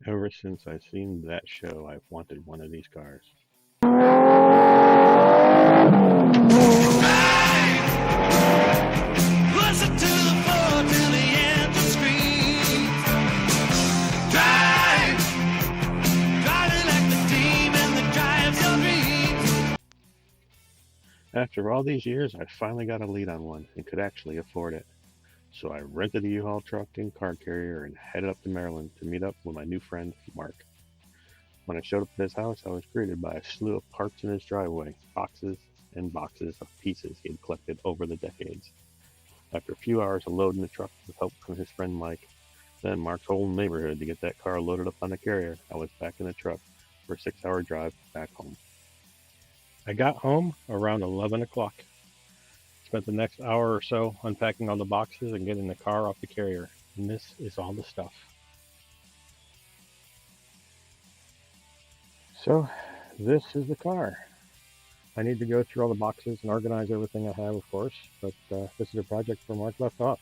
Ever since I seen that show, I've wanted one of these cars. Listen to the floor till the engine screams. Drive, driving like the demon that drives your dreams. After all these years, I finally got a lead on one and could actually afford it. So I rented a U-Haul truck and car carrier and headed up to Maryland to meet up with my new friend, Mark. When I showed up at his house, I was greeted by a slew of parts in his driveway, boxes and boxes of pieces he had collected over the decades. After a few hours of loading the truck with help from his friend Mike, then Mark's whole neighborhood to get that car loaded up on the carrier, I was back in the truck for a 6-hour drive back home. I got home around 11 o'clock. Spent the next hour or so unpacking all the boxes and getting the car off the carrier. And this is all the stuff. So, this is the car. I need to go through all the boxes and organize everything I have, of course, but this is a project where Mark left off.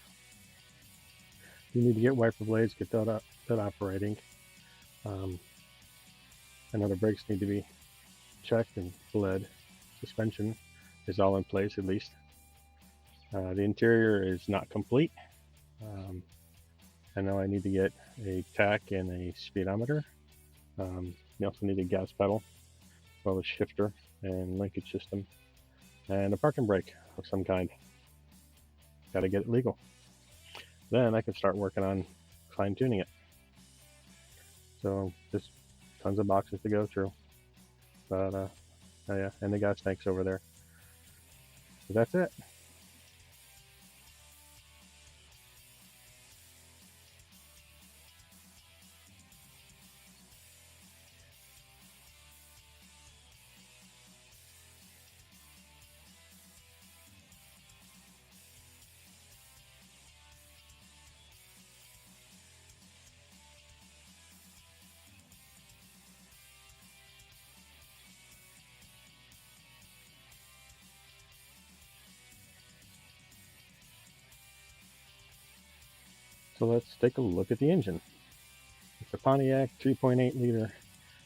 You need to get wiper blades, get that operating. I know the brakes need to be checked and bled. Suspension is all in place, at least. The interior is not complete. I know I need to get a tach and a speedometer. You also need a gas pedal, as well as shifter and linkage system, and a parking brake of some kind. Got to get it legal. Then I can start working on fine-tuning it. So just tons of boxes to go through. But oh yeah, and the gas tank's over there. So that's it. So let's take a look at the engine. It's a Pontiac 3.8 liter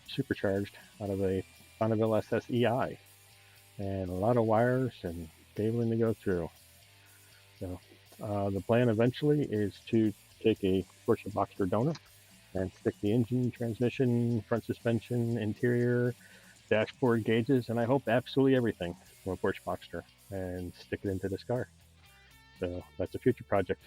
supercharged out of a Bonneville SS EI, and a lot of wires and cabling to go through. So the plan eventually is to take a Porsche Boxster donor and stick the engine, transmission, front suspension, interior, dashboard gauges, and I hope absolutely everything from a Porsche Boxster, and stick it into this car. So that's a future project.